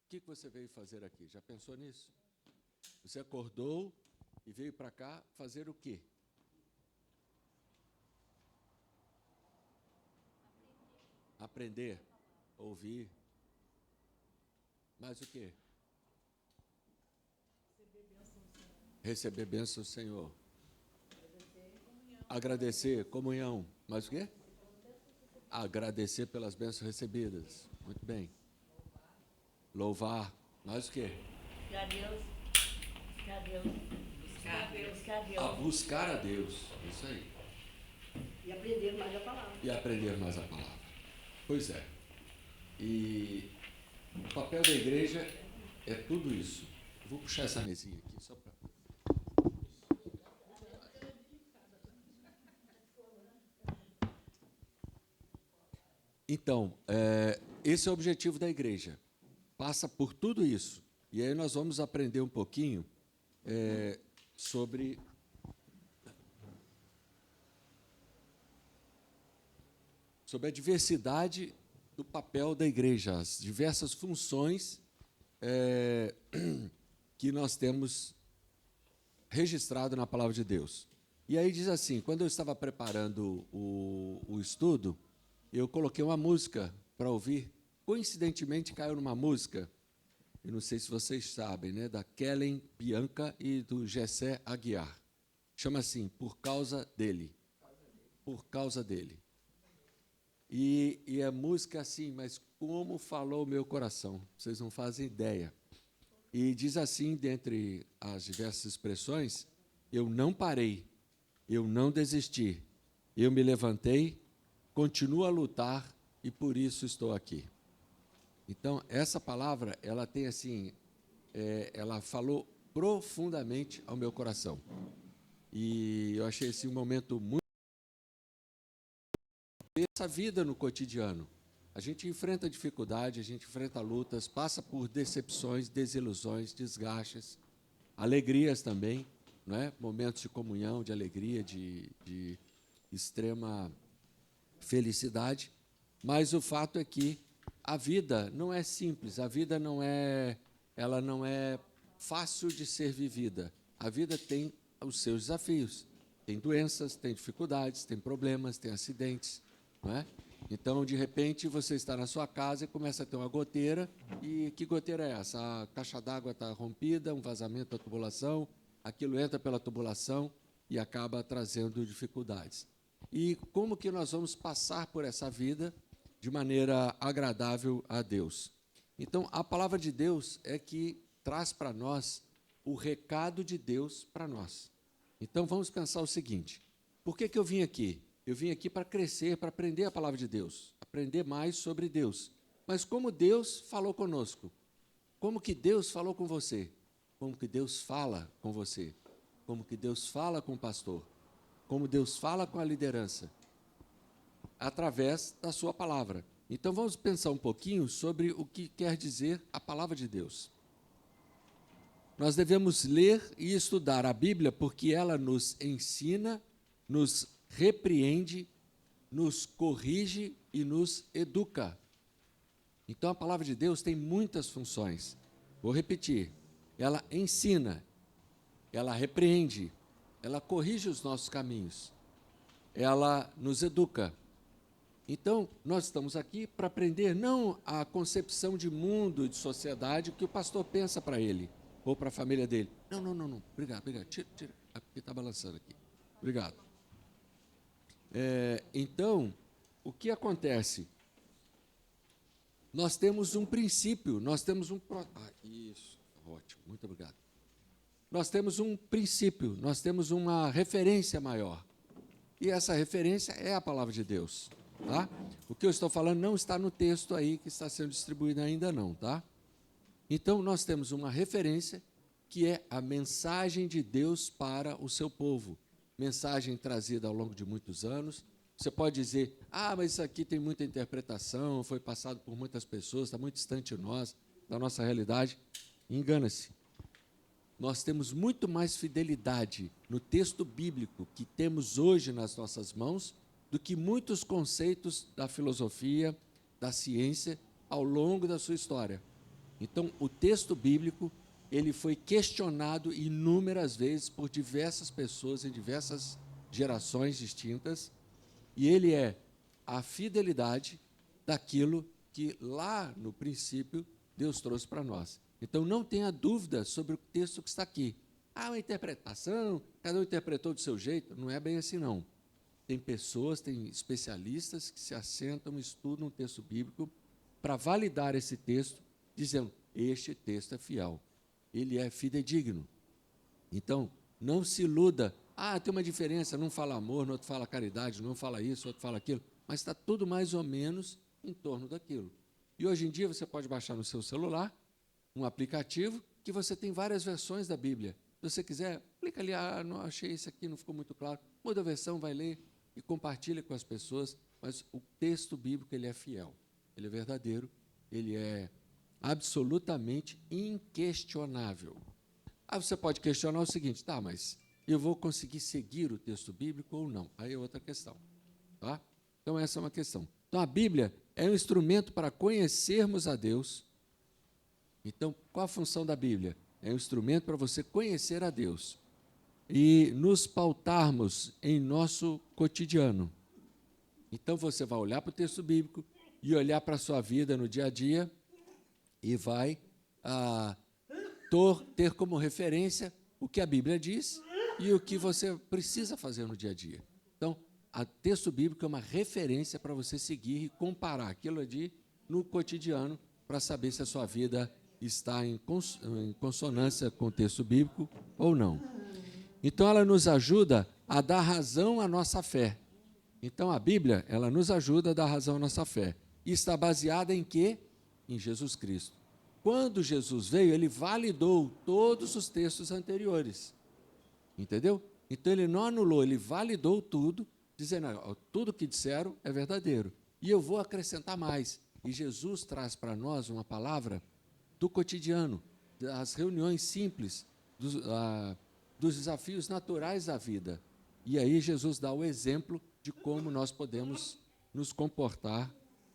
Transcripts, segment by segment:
que você veio fazer aqui? Já pensou nisso? Você acordou e veio para cá fazer o quê? Aprender, ouvir. Mas o quê? Receber bênção do Senhor. Agradecer, comunhão. Mas o quê? Agradecer pelas bênçãos recebidas. Muito bem. Louvar. Mais o quê? Buscar Deus. Buscar Deus. Buscar Deus. Buscar Deus. Buscar a Deus. Isso aí. E aprender mais a palavra. E aprender mais a palavra. Pois é. E o papel da igreja é tudo isso. Vou puxar essa mesinha aqui só para... Então, esse é o objetivo da igreja. Passa por tudo isso. E aí nós vamos aprender um pouquinho sobre a diversidade do papel da igreja, as diversas funções que nós temos registrado na Palavra de Deus. E aí diz assim, quando eu estava preparando o estudo, eu coloquei uma música para ouvir. Coincidentemente, caiu numa música, eu não sei se vocês sabem, né, da Kellen Bianca e do Gessé Aguiar. Chama assim, Por Causa Dele. Por Causa Dele. E a música assim, mas como falou o meu coração, vocês não fazem ideia. E diz assim, dentre as diversas expressões, eu não parei, eu não desisti, eu me levantei, continuo a lutar e por isso estou aqui. Então, essa palavra, ela tem assim, ela falou profundamente ao meu coração. E eu achei esse um momento muito... Essa vida no cotidiano. A gente enfrenta dificuldade, a gente enfrenta lutas, passa por decepções, desilusões, desgastes, alegrias também, não é? Momentos de comunhão, de alegria, de extrema felicidade. Mas o fato é que a vida não é simples, a vida ela não é fácil de ser vivida. A vida tem os seus desafios, tem doenças, tem dificuldades, tem problemas, tem acidentes, não é? Então, de repente, você está na sua casa e começa a ter uma goteira, e que goteira é essa? A caixa d'água está rompida, um vazamento da tubulação, aquilo entra pela tubulação e acaba trazendo dificuldades. E como que nós vamos passar por essa vida de maneira agradável a Deus? Então, a palavra de Deus é que traz para nós o recado de Deus para nós. Então, vamos pensar o seguinte, por que eu vim aqui? Eu vim aqui para crescer, para aprender a palavra de Deus, aprender mais sobre Deus. Mas como Deus falou conosco? Como que Deus falou com você? Como que Deus fala com você? Como que Deus fala com o pastor? Como Deus fala com a liderança? Através da sua palavra. Então, vamos pensar um pouquinho sobre o que quer dizer a palavra de Deus. Nós devemos ler e estudar a Bíblia porque ela nos ensina, nos repreende, nos corrige e nos educa. Então, a palavra de Deus tem muitas funções. Vou repetir. Ela ensina, ela repreende, ela corrige os nossos caminhos, ela nos educa. Então, nós estamos aqui para aprender não a concepção de mundo e de sociedade que o pastor pensa para ele, ou para a família dele. Não. Obrigado. Tira. Porque está balançando aqui. Obrigado. Então, o que acontece? Nós temos um princípio, nós temos um... isso, ótimo, muito obrigado. Nós temos um princípio, nós temos uma referência maior. E essa referência é a palavra de Deus. Tá? O que eu estou falando não está no texto aí que está sendo distribuído ainda não, tá? Então, nós temos uma referência que é a mensagem de Deus para o seu povo. Mensagem trazida ao longo de muitos anos. Você pode dizer, mas isso aqui tem muita interpretação, foi passado por muitas pessoas, está muito distante de nós, da nossa realidade. Engana-se. Nós temos muito mais fidelidade no texto bíblico que temos hoje nas nossas mãos do que muitos conceitos da filosofia, da ciência, ao longo da sua história. Então, o texto bíblico, ele foi questionado inúmeras vezes por diversas pessoas em diversas gerações distintas, e ele é a fidelidade daquilo que lá no princípio Deus trouxe para nós. Então, não tenha dúvida sobre o texto que está aqui. Uma interpretação, cada um interpretou do seu jeito. Não é bem assim, não. Tem pessoas, tem especialistas que se assentam, estudam o texto bíblico para validar esse texto, dizendo, este texto é fiel, ele é fidedigno. Então, não se iluda. Tem uma diferença, um fala amor, no outro fala caridade, um fala isso, outro fala aquilo, mas está tudo mais ou menos em torno daquilo. E hoje em dia você pode baixar no seu celular um aplicativo que você tem várias versões da Bíblia. Se você quiser, clica ali, não achei isso aqui, não ficou muito claro, muda a versão, vai ler e compartilha com as pessoas, mas o texto bíblico ele é fiel, ele é verdadeiro, ele é absolutamente inquestionável. Você pode questionar o seguinte, mas eu vou conseguir seguir o texto bíblico ou não? Aí é outra questão. Tá? Então, essa é uma questão. Então, a Bíblia é um instrumento para conhecermos a Deus. Então, qual a função da Bíblia? É um instrumento para você conhecer a Deus e nos pautarmos em nosso cotidiano. Então, você vai olhar para o texto bíblico e olhar para a sua vida no dia a dia e vai ter como referência o que a Bíblia diz e o que você precisa fazer no dia a dia. Então, o texto bíblico é uma referência para você seguir e comparar aquilo ali no cotidiano para saber se a sua vida está em consonância com o texto bíblico ou não. Então, ela nos ajuda a dar razão à nossa fé. Então, a Bíblia, ela nos ajuda a dar razão à nossa fé. E está baseada em quê? Em Jesus Cristo. Quando Jesus veio, ele validou todos os textos anteriores. Entendeu? Então, ele não anulou, ele validou tudo, dizendo, tudo que disseram é verdadeiro. E eu vou acrescentar mais. E Jesus traz para nós uma palavra do cotidiano, das reuniões simples, dos desafios naturais da vida. E aí Jesus dá o exemplo de como nós podemos nos comportar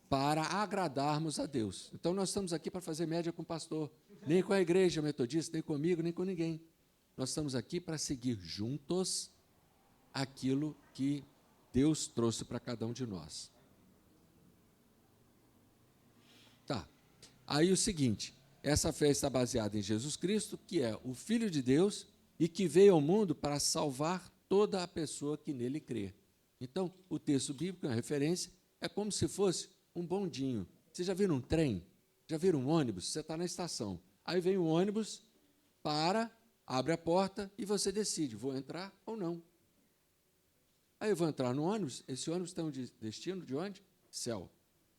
para agradarmos a Deus. Então, nós estamos aqui para fazer média com o pastor, nem com a igreja metodista, nem comigo, nem com ninguém. Nós estamos aqui para seguir juntos aquilo que Deus trouxe para cada um de nós. Tá. Aí o seguinte, essa fé está baseada em Jesus Cristo, que é o Filho de Deus e que veio ao mundo para salvar toda a pessoa que nele crê. Então, o texto bíblico, a referência, é como se fosse um bondinho. Vocês já viram um trem? Já viram um ônibus? Você está na estação. Aí vem o ônibus, abre a porta e você decide, vou entrar ou não. Aí eu vou entrar no ônibus, esse ônibus tem um destino de onde? Céu.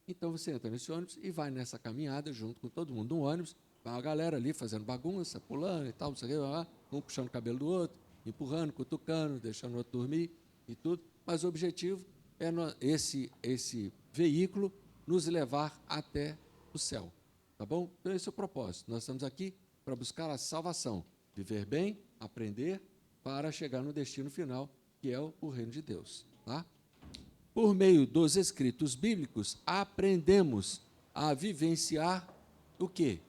Então você entra nesse ônibus e vai nessa caminhada junto com todo mundo no ônibus, vai uma galera ali fazendo bagunça, pulando e tal, não sei o que, um puxando o cabelo do outro, empurrando, cutucando, deixando o outro dormir e tudo. Mas o objetivo é esse veículo nos levar até o céu. Tá bom? Então esse é o propósito. Nós estamos aqui para buscar a salvação, viver bem, aprender, para chegar no destino final, que é o reino de Deus. Tá? Por meio dos escritos bíblicos, aprendemos a vivenciar o quê?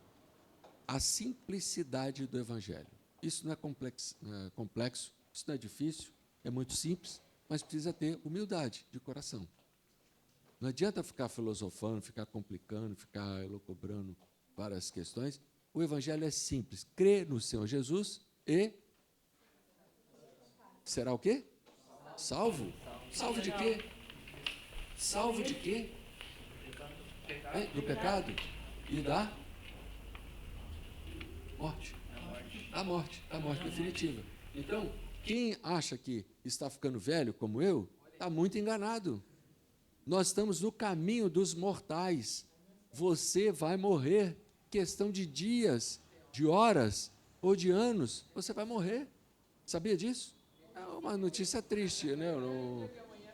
A simplicidade do Evangelho. Isso não é complexo, isso não é difícil, é muito simples, mas precisa ter humildade de coração. Não adianta ficar filosofando, ficar complicando, ficar elucubrando várias questões. O Evangelho é simples. Crê no Senhor Jesus e será o quê? Salvo? Salvo de quê? Salvo de quê? Do pecado e da morte. Da morte definitiva. Então, quem acha que está ficando velho, como eu, está muito enganado. Nós estamos no caminho dos mortais. Você vai morrer. Questão de dias, de horas ou de anos, você vai morrer. Sabia disso? É uma notícia triste, né?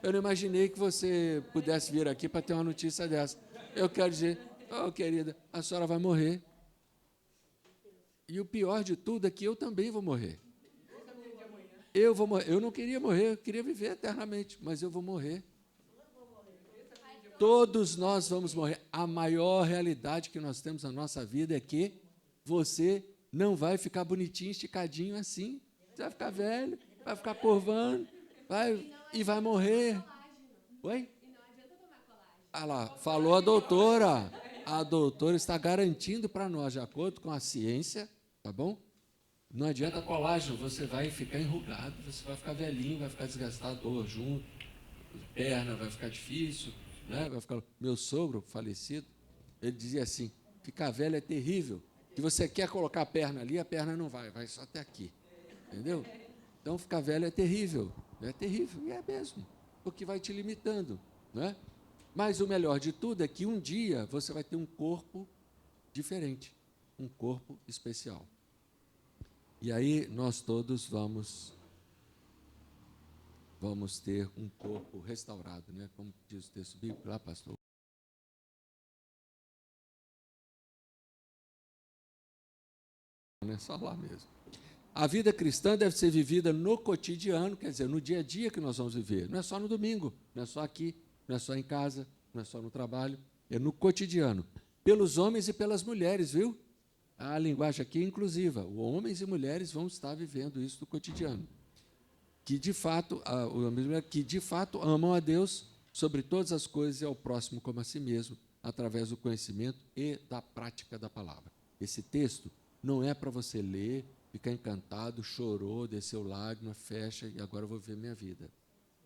Eu não imaginei que você pudesse vir aqui para ter uma notícia dessa. Eu quero dizer, querida, a senhora vai morrer. E o pior de tudo é que eu também vou morrer. Eu vou morrer. Eu não queria morrer, eu queria viver eternamente, mas eu vou morrer. Todos nós vamos morrer. A maior realidade que nós temos na nossa vida é que você não vai ficar bonitinho, esticadinho assim. Você vai ficar velho, vai ficar curvando, e vai morrer. Oi? E não adianta tomar colágeno. Ah lá, falou a doutora. A doutora está garantindo para nós, de acordo com a ciência, tá bom? Não adianta colágeno, você vai ficar enrugado, você vai ficar velhinho, vai ficar desgastado, dor junto, perna vai ficar difícil, né? Vai ficar... Meu sogro, falecido, ele dizia assim, ficar velho é terrível, que você quer colocar a perna ali, a perna não vai só até aqui, entendeu? Então, ficar velho é terrível, e é mesmo, porque vai te limitando, né? Mas o melhor de tudo é que um dia você vai ter um corpo diferente, um corpo especial. E aí nós todos vamos ter um corpo restaurado, né? Como diz o texto bíblico lá, pastor. Não é só lá mesmo. A vida cristã deve ser vivida no cotidiano, quer dizer, no dia a dia que nós vamos viver. Não é só no domingo, não é só aqui, não é só em casa, não é só no trabalho, é no cotidiano. Pelos homens e pelas mulheres, viu? A linguagem aqui é inclusiva. Homens e mulheres vão estar vivendo isso no cotidiano. Que de fato amam a Deus sobre todas as coisas e ao próximo como a si mesmo, através do conhecimento e da prática da palavra. Esse texto não é para você ler, ficar encantado, chorou, desceu lágrima, fecha e agora eu vou viver minha vida.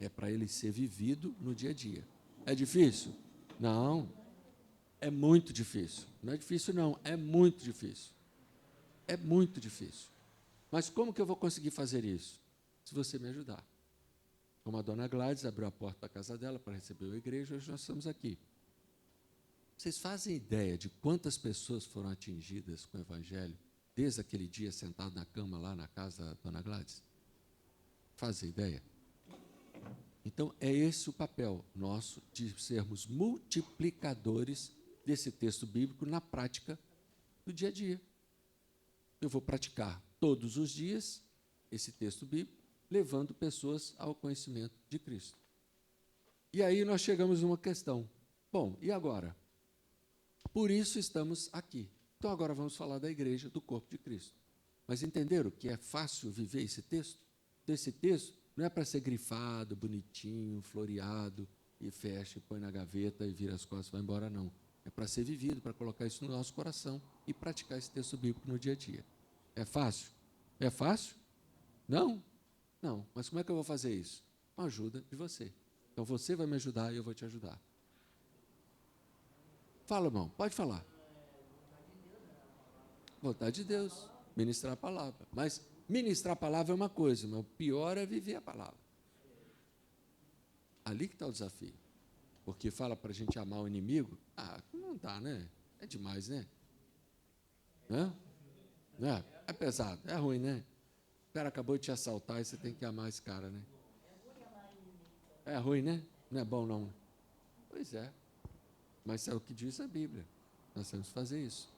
É para ele ser vivido no dia a dia. É difícil? Não. É muito difícil. Não é difícil, não. É muito difícil. É muito difícil. Mas como que eu vou conseguir fazer isso? Se você me ajudar. Como a dona Gladys abriu a porta da casa dela para receber a igreja, hoje nós estamos aqui. Vocês fazem ideia de quantas pessoas foram atingidas com o Evangelho desde aquele dia sentado na cama lá na casa da dona Gladys? Fazem ideia? Então, é esse o papel nosso de sermos multiplicadores desse texto bíblico na prática do dia a dia. Eu vou praticar todos os dias esse texto bíblico, levando pessoas ao conhecimento de Cristo. E aí nós chegamos a uma questão. Bom, e agora? Por isso estamos aqui. Então agora vamos falar da igreja, do corpo de Cristo. Mas entenderam que é fácil viver esse texto? Esse texto não é para ser grifado, bonitinho, floreado, e fecha, e põe na gaveta, e vira as costas e vai embora, não. É para ser vivido, para colocar isso no nosso coração e praticar esse texto bíblico no dia a dia. É fácil? É fácil? Não? Não. Mas como é que eu vou fazer isso? Com a ajuda de você. Então você vai me ajudar e eu vou te ajudar. Fala, irmão, pode falar. Vontade de Deus, ministrar a palavra. Mas ministrar a palavra é uma coisa, mas o pior é viver a palavra. Ali que está o desafio. Porque fala para a gente amar o inimigo, não dá, né? É demais, né? Não? É pesado, é ruim, né? O cara acabou de te assaltar e você tem que amar esse cara, né? É ruim, né? Não é bom, não. Pois é. Mas é o que diz a Bíblia. Nós temos que fazer isso.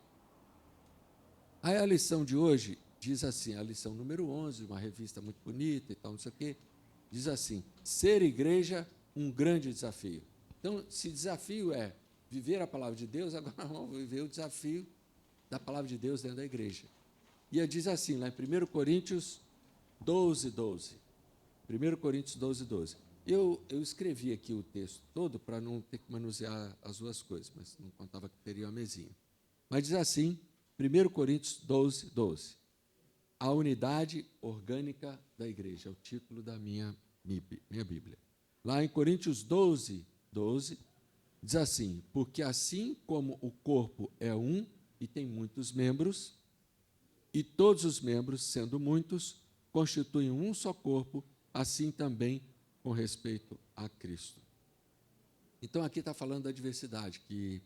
Aí a lição de hoje diz assim, a lição número 11, uma revista muito bonita e tal, não sei o quê, diz assim, ser igreja, um grande desafio. Então, se desafio é viver a palavra de Deus, agora vamos viver o desafio da palavra de Deus dentro da igreja. E diz assim, lá em 1 Coríntios 12, 12. 1 Coríntios 12, 12. Eu escrevi aqui o texto todo para não ter que manusear as duas coisas, mas não contava que teria uma mesinha. Mas diz assim, 1 Coríntios 12, 12. A unidade orgânica da igreja, é o título da minha Bíblia. Lá em Coríntios 12, 12, diz assim, porque assim como o corpo é um e tem muitos membros, e todos os membros, sendo muitos, constituem um só corpo, assim também com respeito a Cristo. Então, aqui está falando da diversidade, que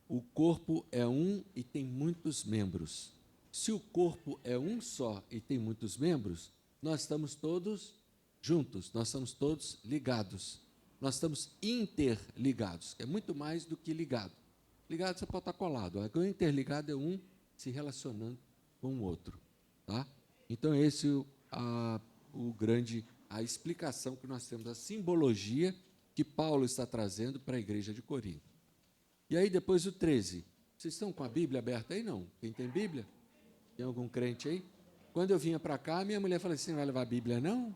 o corpo é um e tem muitos membros. Se o corpo é um só e tem muitos membros, nós estamos todos juntos, nós estamos todos ligados. Nós estamos interligados, que é muito mais do que ligado. Ligado você pode estar colado, o interligado é um se relacionando com o outro. Tá? Então, esse é a explicação que nós temos, a simbologia que Paulo está trazendo para a igreja de Corinto. E aí, depois o 13. Vocês estão com a Bíblia aberta aí? Não. Quem tem Bíblia? Tem algum crente aí? Quando eu vinha para cá, minha mulher falou assim, não vai levar a Bíblia, não?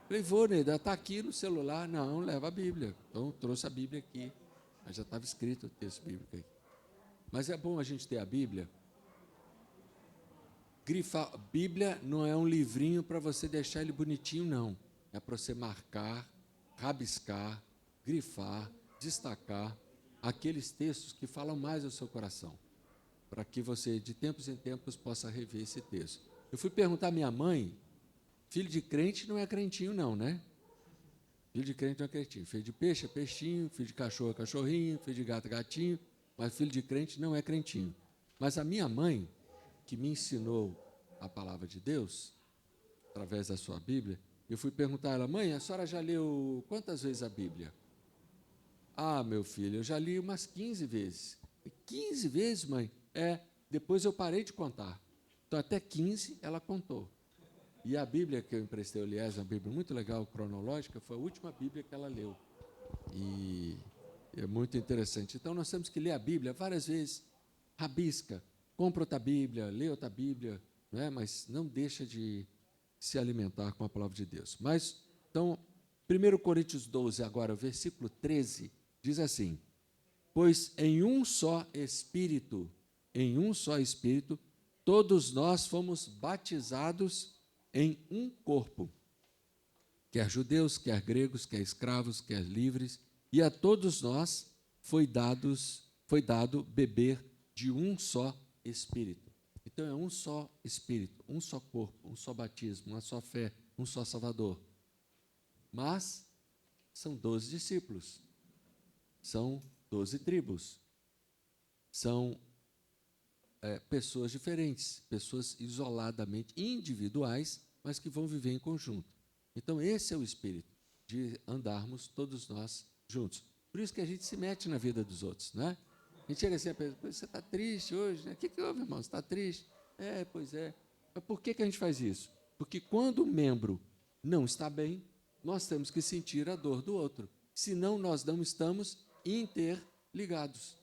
Falei, vou, Neida, está aqui no celular. Não, leva a Bíblia. Então, trouxe a Bíblia aqui. Mas já estava escrito o texto bíblico aí. Mas é bom a gente ter a Bíblia. Grifar. Bíblia não é um livrinho para você deixar ele bonitinho, não. É para você marcar, rabiscar, grifar, destacar aqueles textos que falam mais ao seu coração, para que você, de tempos em tempos, possa rever esse texto. Eu fui perguntar à minha mãe, filho de crente não é crentinho, não, né? Filho de crente não é crentinho. Filho de peixe é peixinho, filho de cachorro é cachorrinho, filho de gato é gatinho, mas filho de crente não é crentinho. Mas a minha mãe, que me ensinou a palavra de Deus, através da sua Bíblia, eu fui perguntar a ela, mãe, a senhora já leu quantas vezes a Bíblia? Ah, meu filho, eu já li umas 15 vezes. 15 vezes, mãe? É, depois eu parei de contar. Então, até 15 ela contou. E a Bíblia que eu emprestei ao Elias, uma Bíblia muito legal, cronológica, foi a última Bíblia que ela leu. E é muito interessante. Então, nós temos que ler a Bíblia várias vezes, rabisca, compra outra Bíblia, lê outra Bíblia, não é? Mas não deixa de se alimentar com a palavra de Deus. Mas, então, 1 Coríntios 12, agora, o versículo 13, diz assim, pois em um só Espírito, todos nós fomos batizados em um corpo, quer judeus, quer gregos, quer escravos, quer livres, e a todos nós foi dado beber de um só Espírito. Então, é um só Espírito, um só corpo, um só batismo, uma só fé, um só Salvador. Mas são 12 discípulos, são 12 tribos, são pessoas diferentes, pessoas isoladamente, individuais, mas que vão viver em conjunto. Então, esse é o espírito de andarmos todos nós juntos. Por isso que a gente se mete na vida dos outros, não é? A gente chega assim, você está triste hoje, né? O que houve, irmão? Você está triste? É, pois é. Mas por que a gente faz isso? Porque quando um membro não está bem, nós temos que sentir a dor do outro. Senão, nós não estamos interligados.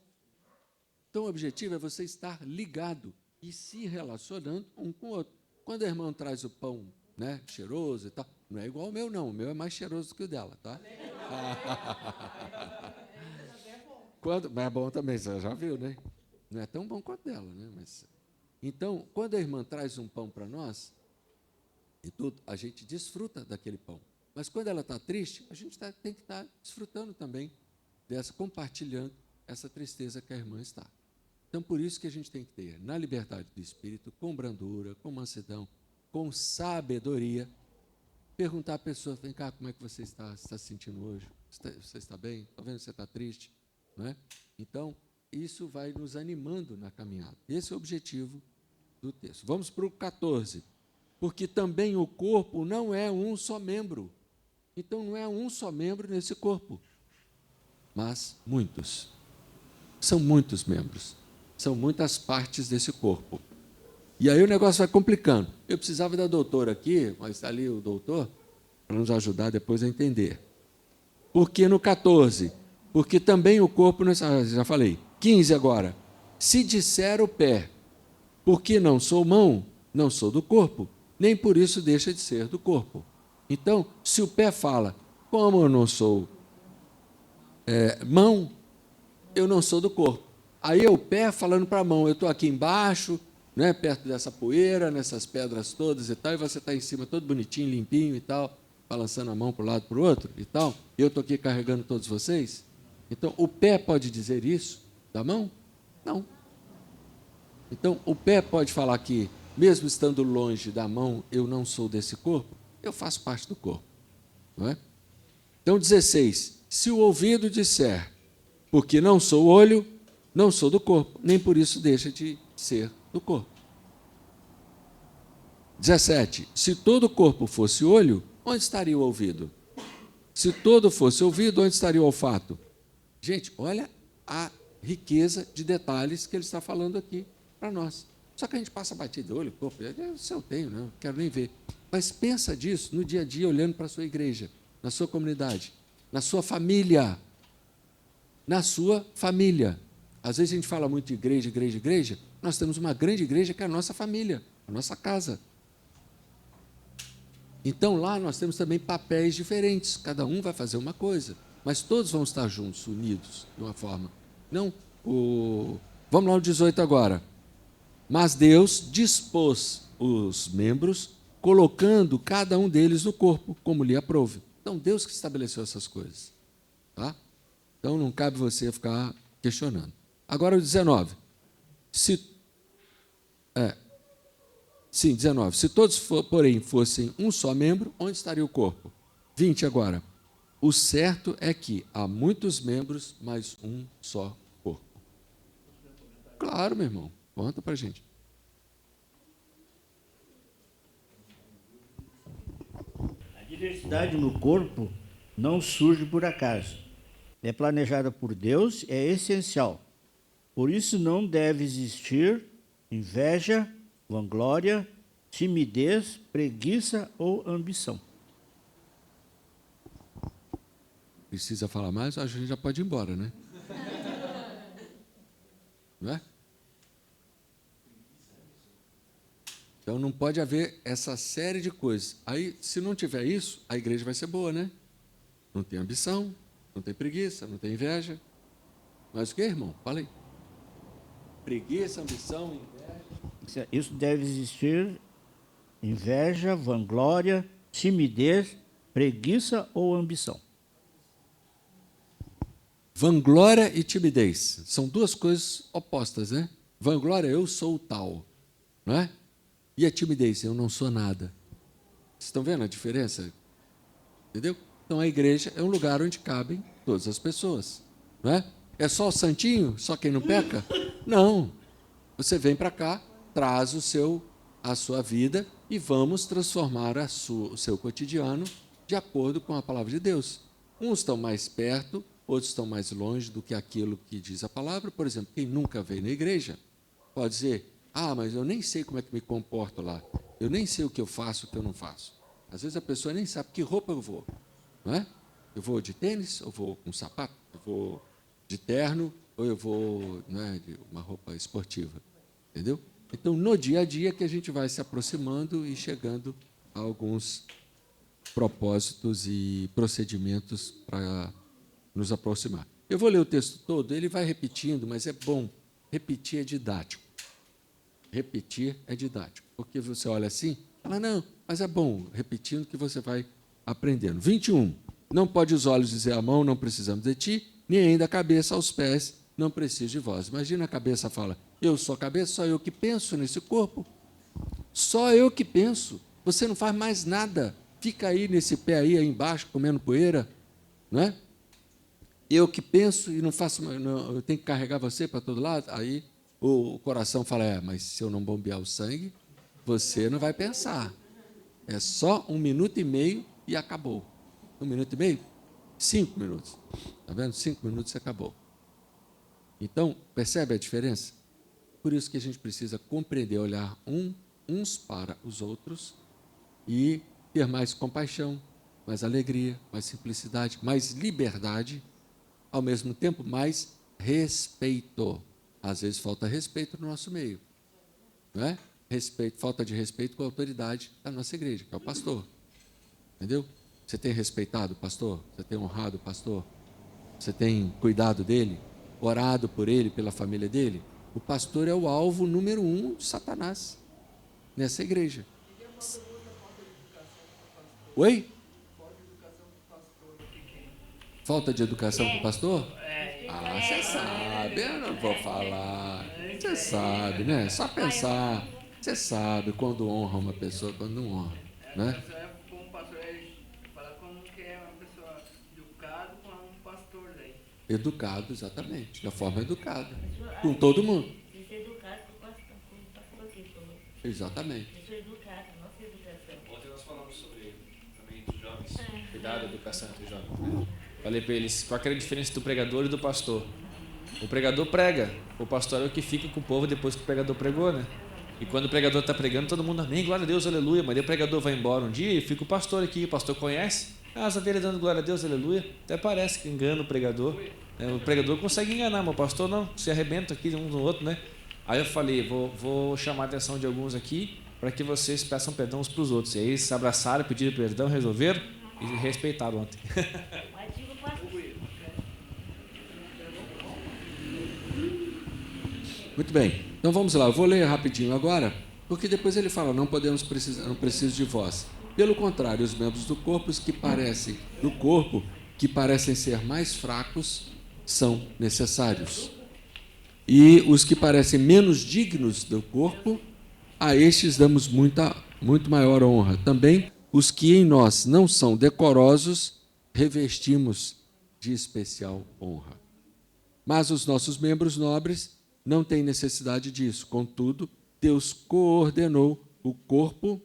Então, o objetivo é você estar ligado e se relacionando um com o outro. Quando a irmã traz o pão, né, cheiroso e tal, não é igual ao meu, não. O meu é mais cheiroso do que o dela, tá? Mas é bom também, você já viu, né? Não é tão bom quanto o dela, né? Mas, então, quando a irmã traz um pão para nós, e tudo, a gente desfruta daquele pão. Mas quando ela está triste, a gente tem que estar desfrutando também compartilhando essa tristeza que a irmã está. Então, por isso que a gente tem que ter, na liberdade do Espírito, com brandura, com mansidão, com sabedoria, perguntar à pessoa, vem cá, como é que você está se sentindo hoje? Você está bem? Está vendo que você está triste? Não é? Então, isso vai nos animando na caminhada. Esse é o objetivo do texto. Vamos para o 14. Porque também o corpo não é um só membro. Então, não é um só membro nesse corpo, mas muitos. São muitos membros. São muitas partes desse corpo. E aí o negócio vai complicando. Eu precisava da doutora aqui, mas está ali o doutor, para nos ajudar depois a entender. Porque no 14, porque também o corpo, já falei, 15 agora, se disser o pé, porque não sou mão, não sou do corpo, nem por isso deixa de ser do corpo. Então, se o pé fala, como eu não sou mão, eu não sou do corpo. Aí é o pé falando para a mão, eu estou aqui embaixo, né, perto dessa poeira, nessas pedras todas e tal, e você está em cima todo bonitinho, limpinho e tal, balançando a mão para um lado para o outro e tal, e eu estou aqui carregando todos vocês. Então, o pé pode dizer isso da mão? Não. Então, o pé pode falar que, mesmo estando longe da mão, eu não sou desse corpo, eu faço parte do corpo. Não é? Então, 16, se o ouvido disser, porque não sou olho, não sou do corpo, nem por isso deixa de ser do corpo. 17, se todo o corpo fosse olho, onde estaria o ouvido? Se todo fosse ouvido, onde estaria o olfato? Gente, olha a riqueza de detalhes que ele está falando aqui para nós. Só que a gente passa batida, olho, corpo, isso eu tenho, não quero nem ver. Mas pensa disso no dia a dia, olhando para a sua igreja, na sua comunidade. na sua família. Na sua família. Às vezes a gente fala muito de igreja, igreja, igreja. Nós temos uma grande igreja que é a nossa família, a nossa casa. Então lá nós temos também papéis diferentes. Cada um vai fazer uma coisa, mas todos vão estar juntos, unidos, de uma forma. Não, vamos lá, o 18 agora. Mas Deus dispôs os membros, colocando cada um deles no corpo, como lhe aprouve. Então, Deus que estabeleceu essas coisas. Tá? Então, não cabe você ficar questionando. Agora, o 19. 19. Se todos, porém, fossem um só membro, onde estaria o corpo? 20 agora. O certo é que há muitos membros, mas um só corpo. Claro, meu irmão. Conta para a gente. A diversidade no corpo não surge por acaso. É planejada por Deus, é essencial. Por isso não deve existir inveja, vanglória, timidez, preguiça ou ambição. Precisa falar mais? Acho que a gente já pode ir embora, né? Não é? Então não pode haver essa série de coisas. Aí, se não tiver isso, a igreja vai ser boa, né? Não tem ambição, não tem preguiça, não tem inveja. Mas o que, irmão? Fala aí. Preguiça, ambição, inveja. Isso deve existir inveja, vanglória, timidez, preguiça ou ambição. Vanglória e timidez são duas coisas opostas, né? Vanglória, eu sou o tal, não é? E a timidez, eu não sou nada. Vocês estão vendo a diferença? Entendeu? Então a igreja é um lugar onde cabem todas as pessoas, não é? É só o santinho, só quem não peca? Não. Você vem para cá, traz a sua vida e vamos transformar o seu cotidiano de acordo com a palavra de Deus. Uns estão mais perto, outros estão mais longe do que aquilo que diz a palavra. Por exemplo, quem nunca veio na igreja pode dizer: ah, mas eu nem sei como é que me comporto lá. Eu nem sei o que eu faço, o que eu não faço. Às vezes a pessoa nem sabe que roupa eu vou, não é? Eu vou de tênis, eu vou com sapato, eu vou de terno, ou eu vou, não é, de uma roupa esportiva, entendeu? Então, no dia a dia que a gente vai se aproximando e chegando a alguns propósitos e procedimentos para nos aproximar. Eu vou ler o texto todo, ele vai repetindo, mas é bom. Repetir é didático. Repetir é didático. Porque você olha assim, fala, não, mas é bom, repetindo que você vai aprendendo. 21. Não pode os olhos dizer à mão, não precisamos de ti, nem ainda a cabeça aos pés, não preciso de vós. Imagina a cabeça fala, eu sou a cabeça, só eu que penso nesse corpo. Só eu que penso. Você não faz mais nada. Fica aí nesse pé aí embaixo, comendo poeira, não é? Eu que penso e não faço, não, eu tenho que carregar você para todo lado. Aí o coração fala, mas se eu não bombear o sangue, você não vai pensar. É só 1 minuto e meio e acabou. 1 minuto e meio? 5 minutos. Está vendo? 5 minutos e acabou. Então, percebe a diferença? Por isso que a gente precisa compreender, olhar uns para os outros e ter mais compaixão, mais alegria, mais simplicidade, mais liberdade, ao mesmo tempo mais respeito. Às vezes falta respeito no nosso meio, não é? Falta de respeito com a autoridade da nossa igreja, que é o pastor. Entendeu? Você tem respeitado o pastor? Você tem honrado o pastor? Você tem cuidado dele? Orado por ele, pela família dele? O pastor é o alvo número 1 de Satanás nessa igreja. Oi? Falta de educação para o pastor? Ah, você sabe, eu não vou falar. Você sabe, né? Só pensar. Você sabe quando honra uma pessoa, quando não honra, né? Como pastor, ele fala como que é uma pessoa educada com um pastor daí. Educado, exatamente, da forma educada, com todo mundo. De ser educado com o pastor que falou. Exatamente. Eu sou educado, nossa educação. Ontem nós falamos sobre também dos jovens, cuidado da educação entre os jovens. Né? Falei para eles, qual que é a diferença do pregador e do pastor? O pregador prega, o pastor é o que fica com o povo depois que o pregador pregou, né? E quando o pregador está pregando, todo mundo, amém, glória a Deus, aleluia. Mas aí o pregador vai embora um dia e fica o pastor aqui, o pastor conhece, As ovelhas dando glória a Deus, aleluia. Até parece que engana o pregador. O pregador consegue enganar, mas o pastor não, se arrebenta aqui um no outro, né? Aí eu falei, vou chamar a atenção de alguns aqui para que vocês peçam perdão uns para os outros. E aí eles se abraçaram, pediram perdão, resolveram e respeitaram ontem. Mas digo para Muito bem. Então vamos lá. Eu vou ler rapidinho agora, porque depois ele fala, não preciso de vós. Pelo contrário, os membros do corpo que parecem ser mais fracos são necessários. E os que parecem menos dignos do corpo, a estes damos muito maior honra. Também os que em nós não são decorosos, revestimos de especial honra. Mas os nossos membros nobres não têm necessidade disso. Contudo, Deus coordenou o corpo,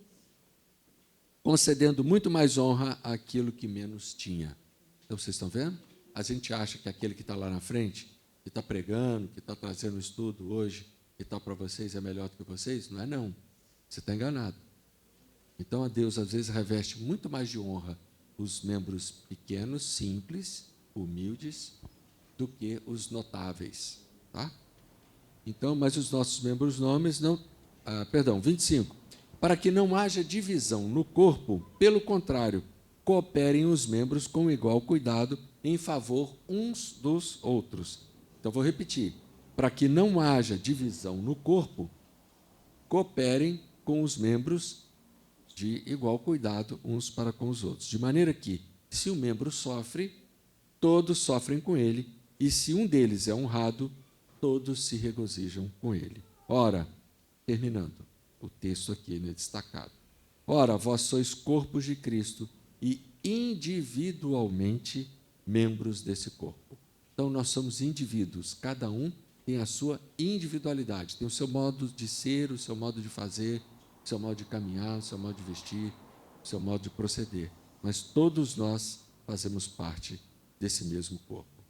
concedendo muito mais honra àquilo que menos tinha. Então, vocês estão vendo? A gente acha que aquele que está lá na frente, que está pregando, que está trazendo o estudo hoje, que está para vocês é melhor do que vocês? Não é não. Você está enganado. Então, a Deus, às vezes, reveste muito mais de honra os membros pequenos, simples, humildes, do que os notáveis. Tá? Então, mas os nossos membros nomes não... 25. Para que não haja divisão no corpo, pelo contrário, cooperem os membros com igual cuidado em favor uns dos outros. Então, vou repetir. Para que não haja divisão no corpo, cooperem com os membros de igual cuidado uns para com os outros. De maneira que, se um membro sofre, todos sofrem com ele, e se um deles é honrado, todos se regozijam com ele. Ora, terminando, o texto aqui é destacado. Ora, vós sois corpos de Cristo e individualmente membros desse corpo. Então, nós somos indivíduos, cada um tem a sua individualidade, tem o seu modo de ser, o seu modo de fazer, o seu modo de caminhar, o seu modo de vestir, o seu modo de proceder. Mas todos nós fazemos parte desse mesmo corpo.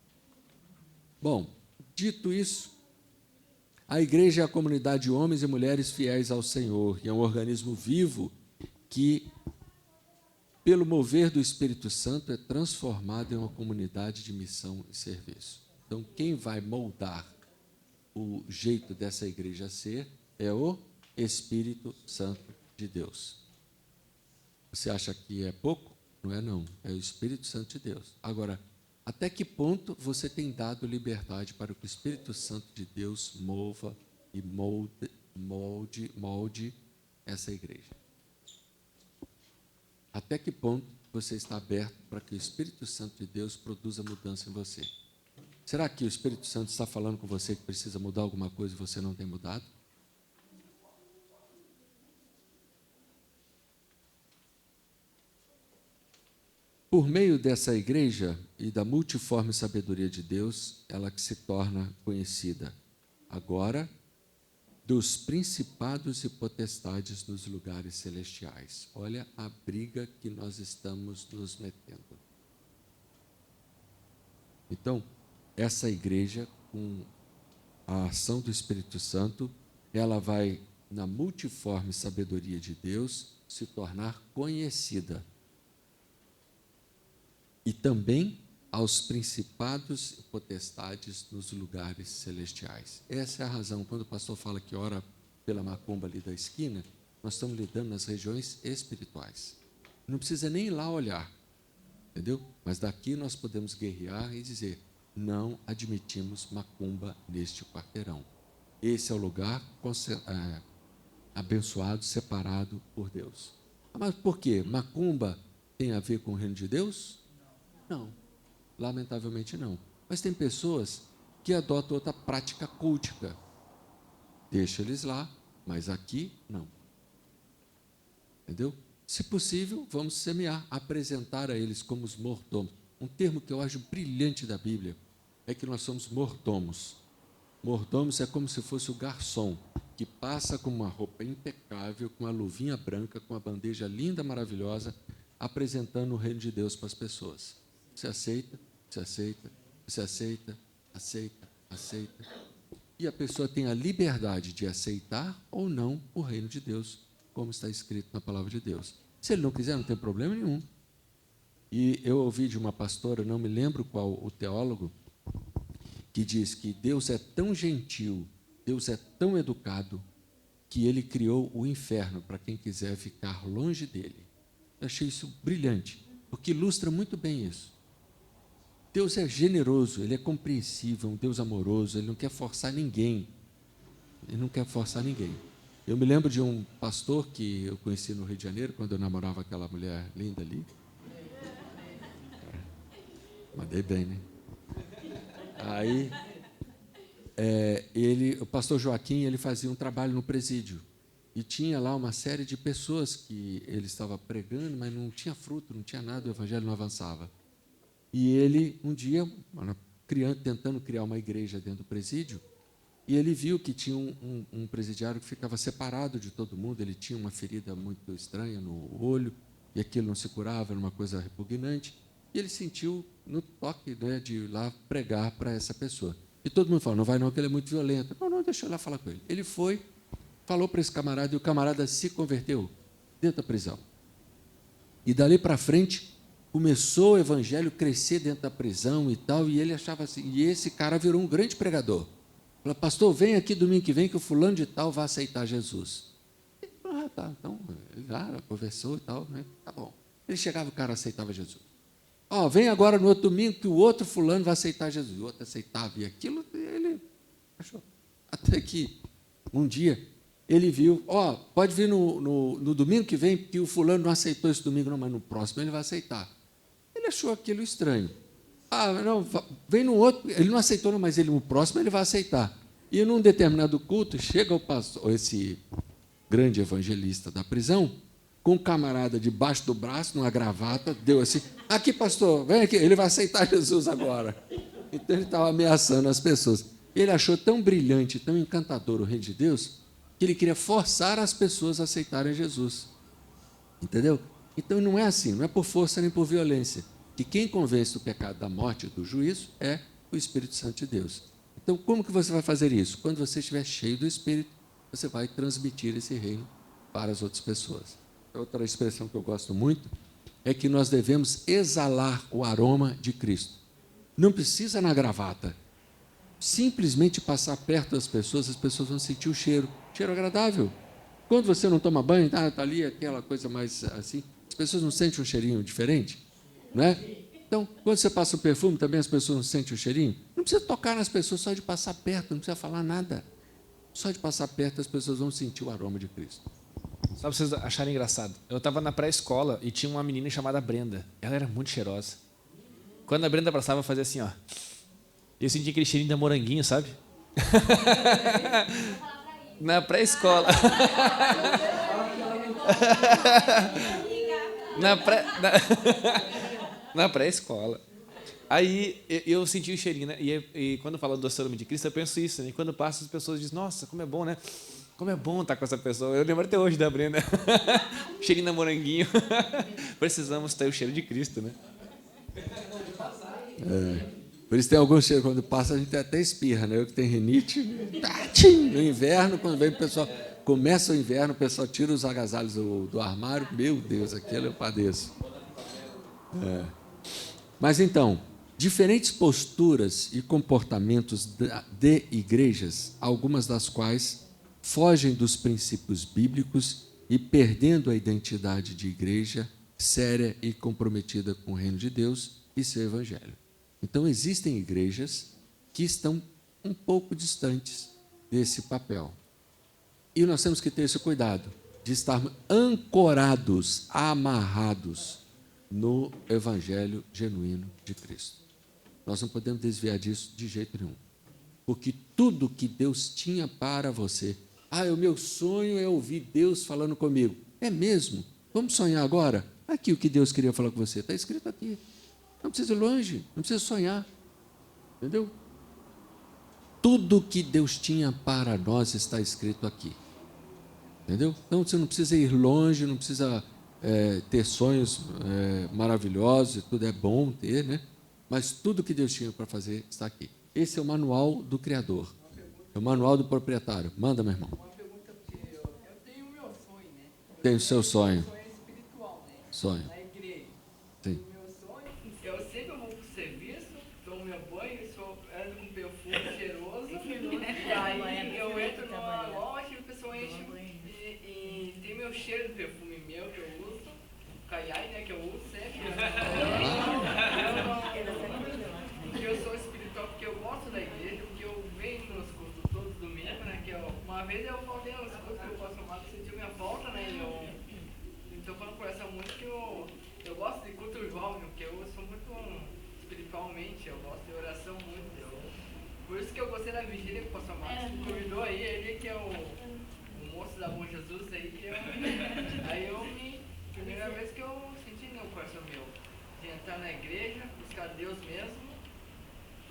Bom, dito isso, a igreja é a comunidade de homens e mulheres fiéis ao Senhor, e é um organismo vivo que, pelo mover do Espírito Santo, é transformado em uma comunidade de missão e serviço. Então, quem vai moldar o jeito dessa igreja ser é o Espírito Santo de Deus. Você acha que é pouco? Não é não, é o Espírito Santo de Deus. Agora, até que ponto você tem dado liberdade para que o Espírito Santo de Deus mova e molde essa igreja? Até que ponto você está aberto para que o Espírito Santo de Deus produza mudança em você? Será que o Espírito Santo está falando com você que precisa mudar alguma coisa e você não tem mudado? Por meio dessa igreja e da multiforme sabedoria de Deus, ela que se torna conhecida agora dos principados e potestades nos lugares celestiais. Olha a briga que nós estamos nos metendo. Então, essa igreja, com a ação do Espírito Santo, ela vai, na multiforme sabedoria de Deus, se tornar conhecida. E também aos principados e potestades nos lugares celestiais. Essa é a razão, quando o pastor fala que ora pela macumba ali da esquina, nós estamos lidando nas regiões espirituais. Não precisa nem ir lá olhar, entendeu? Mas daqui nós podemos guerrear e dizer, não admitimos macumba neste quarteirão. Esse é o lugar abençoado, separado por Deus. Mas por quê? Macumba tem a ver com o reino de Deus? Não, lamentavelmente não. Mas tem pessoas que adotam outra prática cultica. Deixa eles lá, mas aqui não. Entendeu? Se possível, vamos semear, apresentar a eles como os mordomos. Um termo que eu acho brilhante da Bíblia é que nós somos mordomos. Mordomos é como se fosse o garçom, que passa com uma roupa impecável, com uma luvinha branca, com uma bandeja linda, maravilhosa, apresentando o reino de Deus para as pessoas. Você aceita, você aceita, você aceita, aceita, aceita. E a pessoa tem a liberdade de aceitar ou não o reino de Deus, como está escrito na palavra de Deus. Se ele não quiser, não tem problema nenhum. E eu ouvi de uma pastora, não me lembro qual o teólogo, que diz que Deus é tão gentil, Deus é tão educado, que Ele criou o inferno para quem quiser ficar longe dele. Eu achei isso brilhante, porque ilustra muito bem isso. Deus é generoso, Ele é compreensível, um Deus amoroso, Ele não quer forçar ninguém. Ele não quer forçar ninguém. Eu me lembro de um pastor que eu conheci no Rio de Janeiro, quando eu namorava aquela mulher linda ali. Mandei bem, né? Aí, o pastor Joaquim, ele fazia um trabalho no presídio. E tinha lá uma série de pessoas que ele estava pregando, mas não tinha fruto, não tinha nada, o evangelho não avançava. E ele, um dia, tentando criar uma igreja dentro do presídio, e ele viu que tinha um presidiário que ficava separado de todo mundo, ele tinha uma ferida muito estranha no olho, e aquilo não se curava, era uma coisa repugnante, e ele sentiu no toque, né, de ir lá pregar para essa pessoa. E todo mundo falou, não vai não, que ele é muito violento. Não, deixa eu ir lá falar com ele. Ele foi, falou para esse camarada, e o camarada se converteu dentro da prisão. E dali para frente, começou o evangelho crescer dentro da prisão e tal, e ele achava assim, e esse cara virou um grande pregador. Falou, pastor, vem aqui domingo que vem que o fulano de tal vai aceitar Jesus. Tá, então, ele já conversou e tal, né? Tá bom. Ele chegava, o cara aceitava Jesus. Vem agora no outro domingo que o outro fulano vai aceitar Jesus. O outro aceitava, e aquilo ele achou. Até que um dia ele viu, pode vir no domingo que vem, porque o fulano não aceitou esse domingo, não, mas no próximo ele vai aceitar. Ele achou aquilo estranho. Não, vem no outro, ele não aceitou, não, mas no próximo ele vai aceitar. E num determinado culto, chega o pastor, esse grande evangelista da prisão, com um camarada debaixo do braço, numa gravata, deu assim, aqui pastor, vem aqui, ele vai aceitar Jesus agora. Então ele estava ameaçando as pessoas. Ele achou tão brilhante, tão encantador o reino de Deus, que ele queria forçar as pessoas a aceitarem Jesus. Entendeu? Então não é assim, não é por força nem por violência. Que quem convence do pecado, da morte e do juízo é o Espírito Santo de Deus. Então, como que você vai fazer isso? Quando você estiver cheio do Espírito, você vai transmitir esse reino para as outras pessoas. Outra expressão que eu gosto muito é que nós devemos exalar o aroma de Cristo. Não precisa na gravata. Simplesmente passar perto das pessoas, as pessoas vão sentir o cheiro agradável. Quando você não toma banho, está ali aquela coisa mais assim, as pessoas não sentem um cheirinho diferente? Não é? Então, quando você passa o perfume, também as pessoas não sentem o cheirinho? Não precisa tocar nas pessoas, só de passar perto, não precisa falar nada. Só de passar perto, as pessoas vão sentir o aroma de Cristo. Só para vocês acharem engraçado. Eu estava na pré-escola e tinha uma menina chamada Brenda. Ela era muito cheirosa. Quando a Brenda abraçava, eu fazia assim, ó. Eu sentia aquele cheirinho da moranguinho, sabe? Na pré-escola. Na pré-escola. Aí eu senti o cheirinho, né? E quando falo do nome de Cristo, eu penso isso, né? E quando passa, as pessoas dizem, nossa, como é bom, né? Como é bom estar com essa pessoa. Eu lembro até hoje da Brenda. Cheirinho de moranguinho. Precisamos ter o cheiro de Cristo, né? Por isso tem alguns cheiros, quando passa, a gente até espirra, né? Eu que tenho rinite, no inverno, quando vem o pessoal, começa o inverno, o pessoal tira os agasalhos do armário, meu Deus, aquilo eu padeço. Mas então, diferentes posturas e comportamentos de igrejas, algumas das quais fogem dos princípios bíblicos e perdendo a identidade de igreja séria e comprometida com o reino de Deus e seu evangelho. Então, existem igrejas que estão um pouco distantes desse papel. E nós temos que ter esse cuidado de estarmos ancorados, amarrados no evangelho genuíno de Cristo. Nós não podemos desviar disso de jeito nenhum. Porque tudo que Deus tinha para você, o meu sonho é ouvir Deus falando comigo. É mesmo? Vamos sonhar agora? Aqui o que Deus queria falar com você, está escrito aqui. Não precisa ir longe, não precisa sonhar. Entendeu? Tudo que Deus tinha para nós está escrito aqui. Entendeu? Então você não precisa ir longe, não precisa ter sonhos maravilhosos, tudo é bom ter, né? Mas tudo que Deus tinha para fazer está aqui. Esse é o manual do Criador. É o manual do proprietário. Manda, meu irmão. Uma pergunta, porque eu tenho o meu sonho, né? Tem o seu sonho. Sonho espiritual, né? Sonho. Na igreja. Sim. O meu cheiro do perfume meu que eu uso, caiai, né, que eu uso sempre. Porque eu sou espiritual, porque eu gosto da igreja, porque eu venho nos cultos todos os domingos, né, uma vez eu faltei nos cultos que eu posso amar, sentiu minha falta, né, então quando coração muito que eu gosto de culto jovem, porque eu sou muito espiritualmente, eu gosto de oração muito, por isso que eu gostei da vigília que o pastor Marcos me convidou aí, ele que é o moço da Bom Jesus aí, primeira vez que eu senti no coração meu, de entrar na igreja, buscar Deus mesmo,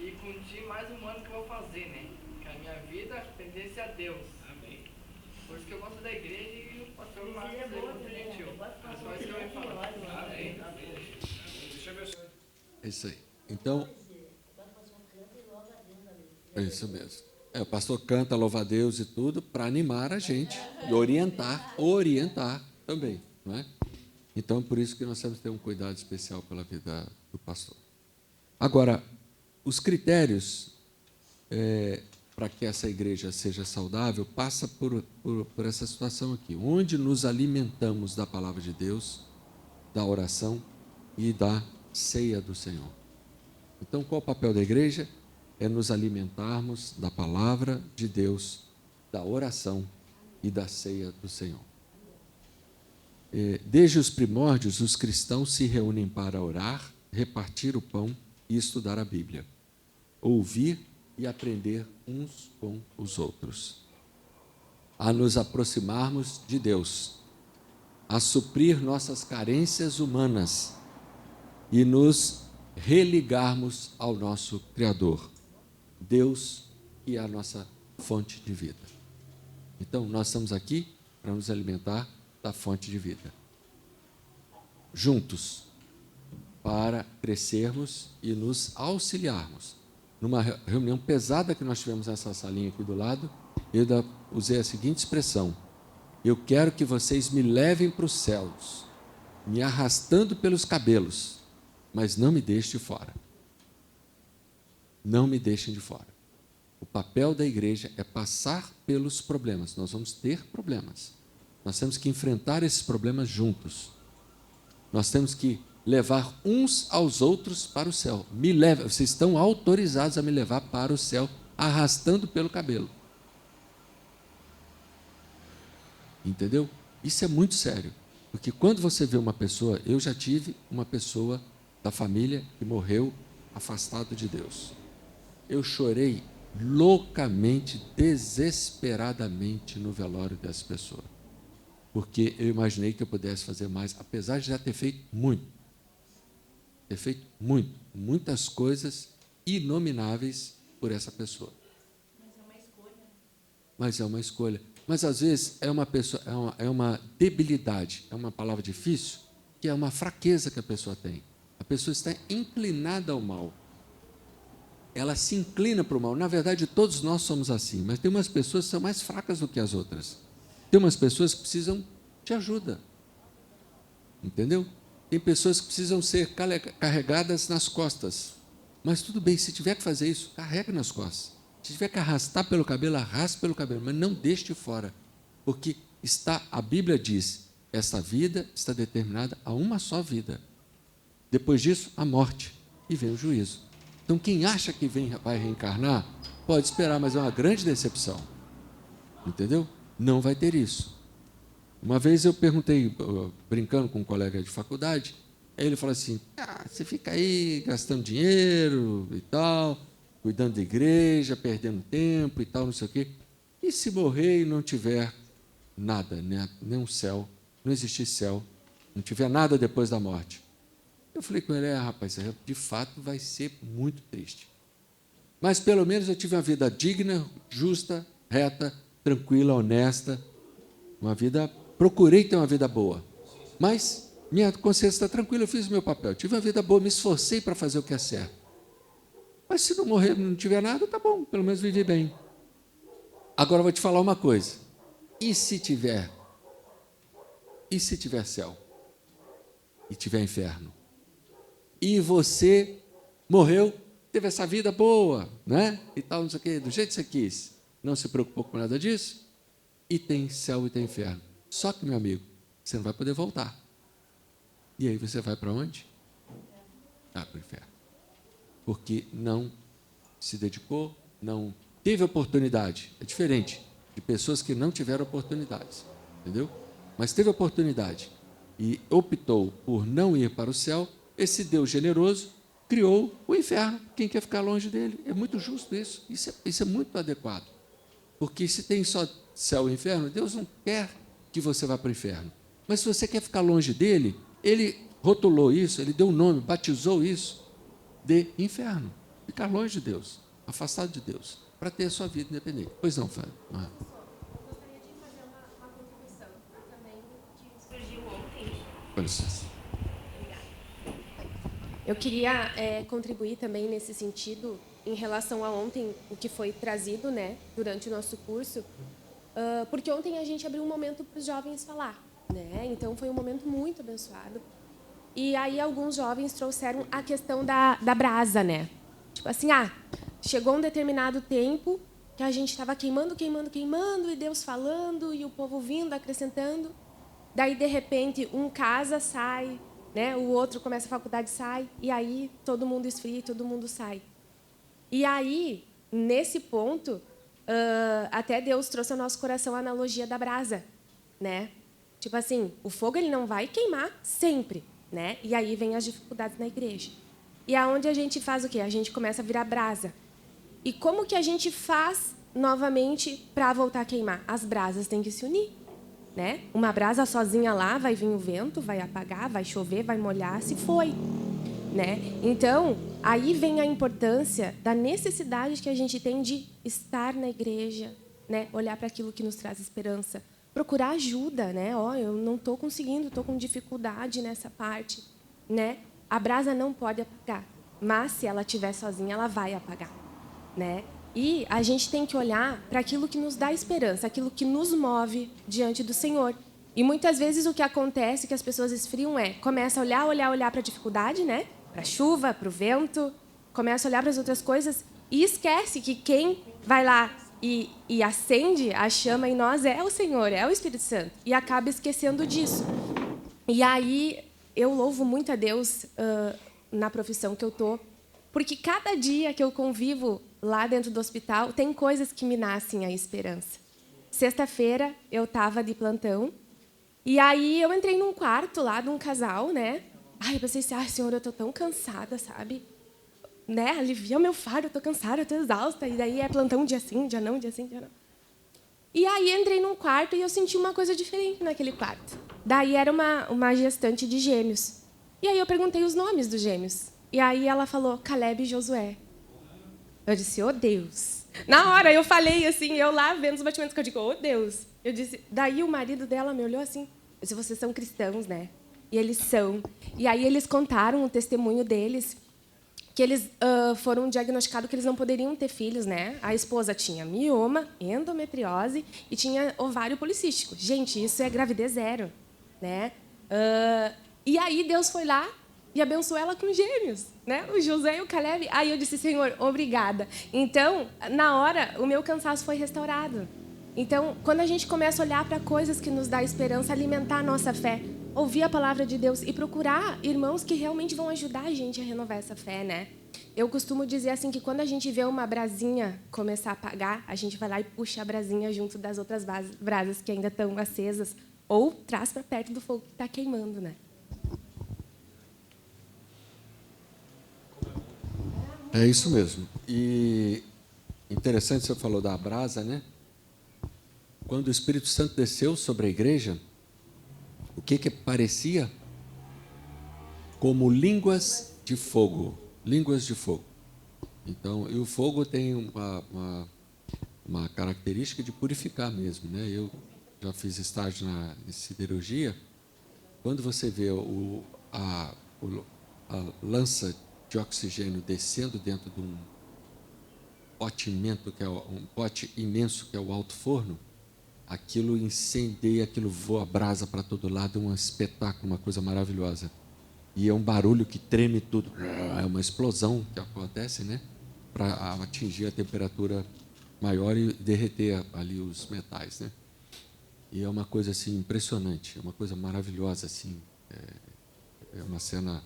e curtir mais um ano que eu vou fazer, né, que a minha vida pertence a Deus. Amém. Por isso que eu gosto da igreja e o pastor Marcos é muito gentil. É só isso que eu ia falar. Amém. É isso aí. Então, é isso mesmo. O pastor canta, louva a Deus e tudo, para animar a gente e orientar também, não é? Então, por isso que nós temos que ter um cuidado especial pela vida do pastor. Agora, os critérios para que essa igreja seja saudável passa por essa situação aqui, onde nos alimentamos da palavra de Deus, da oração e da ceia do Senhor. Então, qual o papel da igreja? É nos alimentarmos da palavra de Deus, da oração e da ceia do Senhor. Desde os primórdios, os cristãos se reúnem para orar, repartir o pão e estudar a Bíblia, ouvir e aprender uns com os outros, a nos aproximarmos de Deus, a suprir nossas carências humanas e nos religarmos ao nosso Criador, Deus, que é a nossa fonte de vida. Então, nós estamos aqui para nos alimentar da fonte de vida, juntos, para crescermos e nos auxiliarmos. Numa reunião pesada que nós tivemos nessa salinha aqui do lado, eu usei a seguinte expressão: eu quero que vocês me levem para os céus, me arrastando pelos cabelos, mas não me deixem de fora. Não me deixem de fora. O papel da igreja é passar pelos problemas. Nós vamos ter problemas. Nós temos que enfrentar esses problemas juntos. Nós temos que levar uns aos outros para o céu. Vocês estão autorizados a me levar para o céu, arrastando pelo cabelo. Entendeu? Isso é muito sério. Porque quando você vê uma pessoa, eu já tive uma pessoa da família que morreu afastado de Deus. Eu chorei loucamente, desesperadamente no velório dessa pessoa, porque eu imaginei que eu pudesse fazer mais, apesar de já ter feito muitas coisas inomináveis por essa pessoa. Mas é uma escolha. Mas às vezes é uma debilidade, é uma palavra difícil, que é uma fraqueza que a pessoa tem. A pessoa está inclinada ao mal. Ela se inclina para o mal. Na verdade, todos nós somos assim, mas tem umas pessoas que são mais fracas do que as outras. Tem umas pessoas que precisam de ajuda. Entendeu? Tem pessoas que precisam ser carregadas nas costas. Mas tudo bem, se tiver que fazer isso, carrega nas costas. Se tiver que arrastar pelo cabelo, arraste pelo cabelo, mas não deixe de fora. Porque a Bíblia diz, essa vida está determinada a uma só vida. Depois disso, a morte, e vem o juízo. Então, quem acha que vai reencarnar, pode esperar, mas é uma grande decepção. Entendeu? Não vai ter isso. Uma vez eu perguntei, brincando com um colega de faculdade, aí ele falou assim, você fica aí gastando dinheiro e tal, cuidando da igreja, perdendo tempo e tal, não sei o quê. E se morrer e não tiver nada, nem um céu, não existir céu, não tiver nada depois da morte? Eu falei com ele, rapaz, de fato vai ser muito triste. Mas pelo menos eu tive uma vida digna, justa, reta, tranquila, honesta, uma vida, procurei ter uma vida boa. Mas minha consciência está tranquila, eu fiz o meu papel, tive uma vida boa, me esforcei para fazer o que é certo. Mas se não morrer, não tiver nada, tá bom, pelo menos vivi bem. Agora eu vou te falar uma coisa. E se tiver céu? E tiver inferno? E você morreu, teve essa vida boa, né? E tal, não sei o quê, do jeito que você quis. Não se preocupou com nada disso? E tem céu e tem inferno. Só que, meu amigo, você não vai poder voltar. E aí você vai para onde? Para o inferno. Porque não se dedicou, não teve oportunidade. É diferente de pessoas que não tiveram oportunidades, entendeu? Mas teve oportunidade e optou por não ir para o céu. Esse Deus generoso criou o inferno. Quem quer ficar longe dele? É muito justo isso. Isso é muito adequado. Porque se tem só céu e inferno, Deus não quer que você vá para o inferno. Mas se você quer ficar longe dele, ele rotulou isso, ele deu um nome, batizou isso de inferno. Ficar longe de Deus, afastado de Deus, para ter a sua vida independente. Pois não, Fábio? Gostaria de fazer uma contribuição também que surgiu ontem. Com licença. Eu queria contribuir também nesse sentido em relação a ontem, o que foi trazido, né, durante o nosso curso, porque ontem a gente abriu um momento para os jovens falar, né? Então foi um momento muito abençoado. E aí alguns jovens trouxeram a questão da brasa, né? Tipo assim, chegou um determinado tempo que a gente estava queimando, e Deus falando, e o povo vindo, acrescentando. Daí, de repente, um casa, sai, né? O outro começa a faculdade, sai, e aí todo mundo esfria, todo mundo sai. E aí, nesse ponto, até Deus trouxe ao nosso coração a analogia da brasa, né? Tipo assim, o fogo ele não vai queimar sempre, né? E aí vem as dificuldades na igreja. E aonde a gente faz o quê? A gente começa a virar brasa. E como que a gente faz novamente para voltar a queimar? As brasas têm que se unir, né? Uma brasa sozinha lá, vai vir o vento, vai apagar, vai chover, vai molhar, se foi, né? Então, aí vem a importância da necessidade que a gente tem de estar na igreja, né? Olhar para aquilo que nos traz esperança, procurar ajuda, né? Eu não estou conseguindo, estou com dificuldade nessa parte, né? A brasa não pode apagar, mas se ela estiver sozinha, ela vai apagar, né? E a gente tem que olhar para aquilo que nos dá esperança, aquilo que nos move diante do Senhor. E muitas vezes o que acontece, que as pessoas esfriam, começa a olhar para a dificuldade, né? Para a chuva, para o vento, começa a olhar para as outras coisas e esquece que quem vai lá e acende a chama em nós é o Senhor, é o Espírito Santo. E acaba esquecendo disso. E aí eu louvo muito a Deus na profissão que eu estou, porque cada dia que eu convivo lá dentro do hospital, tem coisas que me nascem a esperança. Sexta-feira eu estava de plantão, e aí eu entrei num quarto lá de um casal, né? Eu pensei assim, Senhor, eu estou tão cansada, sabe? Né? Alivia o meu fardo, eu estou cansada, eu estou exausta. E daí é plantão um dia sim, um dia não, um dia sim, um dia não. E aí entrei num quarto e eu senti uma coisa diferente naquele quarto. Daí era uma gestante de gêmeos. E aí eu perguntei os nomes dos gêmeos. E aí ela falou, Caleb e Josué. Eu disse, oh Deus. Na hora eu falei assim, eu lá vendo os batimentos, que eu digo, oh Deus. Eu disse, daí o marido dela me olhou assim, eu disse, vocês são cristãos, né? E eles são. E aí eles contaram o testemunho deles, que eles foram diagnosticados que eles não poderiam ter filhos, né? A esposa tinha mioma, endometriose e tinha ovário policístico. Gente, isso é gravidez zero, né? E aí Deus foi lá e abençoou ela com gêmeos, né? O José e o Caleb. Aí eu disse, Senhor, obrigada. Então, na hora, o meu cansaço foi restaurado. Então, quando a gente começa a olhar para coisas que nos dá esperança, alimentar a nossa fé, ouvir a palavra de Deus e procurar irmãos que realmente vão ajudar a gente a renovar essa fé, né? Eu costumo dizer assim que quando a gente vê uma brasinha começar a apagar, a gente vai lá e puxa a brasinha junto das outras brasas que ainda estão acesas ou traz para perto do fogo que está queimando, né? É isso mesmo. E interessante, você falou da brasa, né? Quando o Espírito Santo desceu sobre a igreja, o que parecia? Como línguas de fogo. Línguas de fogo. Então, e o fogo tem uma característica de purificar mesmo, né? Eu já fiz estágio em siderurgia. Quando você vê a lança de oxigênio descendo dentro de um pote imenso que é o alto forno, aquilo incendeia, aquilo voa brasa para todo lado, é um espetáculo, uma coisa maravilhosa. E é um barulho que treme tudo, é uma explosão que acontece, né? Para atingir a temperatura maior e derreter ali os metais, né? E é uma coisa assim impressionante, é uma coisa maravilhosa assim. É uma cena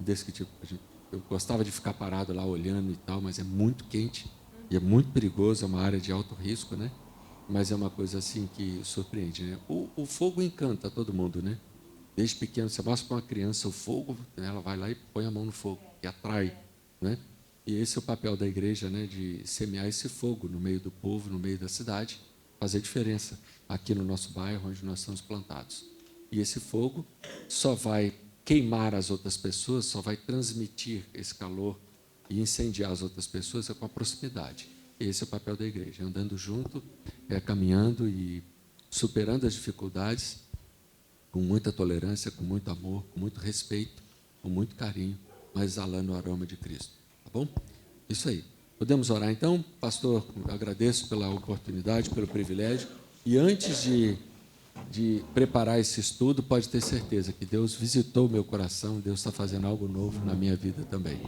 indescritível. Eu gostava de ficar parado lá olhando e tal, mas é muito quente e é muito perigoso, é uma área de alto risco, né? Mas é uma coisa assim que surpreende, né? O fogo encanta todo mundo, né? Desde pequeno, você mostra para uma criança o fogo, né? Ela vai lá e põe a mão no fogo, e atrai, né? E esse é o papel da igreja, né? De semear esse fogo no meio do povo, no meio da cidade, fazer diferença aqui no nosso bairro, onde nós estamos plantados. E esse fogo só vai queimar as outras pessoas, só vai transmitir esse calor e incendiar as outras pessoas com a proximidade. Esse é o papel da igreja, andando junto, caminhando e superando as dificuldades com muita tolerância, com muito amor, com muito respeito, com muito carinho, mas exalando o aroma de Cristo. Tá bom? Isso aí. Podemos orar então? Pastor, agradeço pela oportunidade, pelo privilégio. E antes de preparar esse estudo, pode ter certeza que Deus visitou o meu coração, Deus está fazendo algo novo na minha vida também.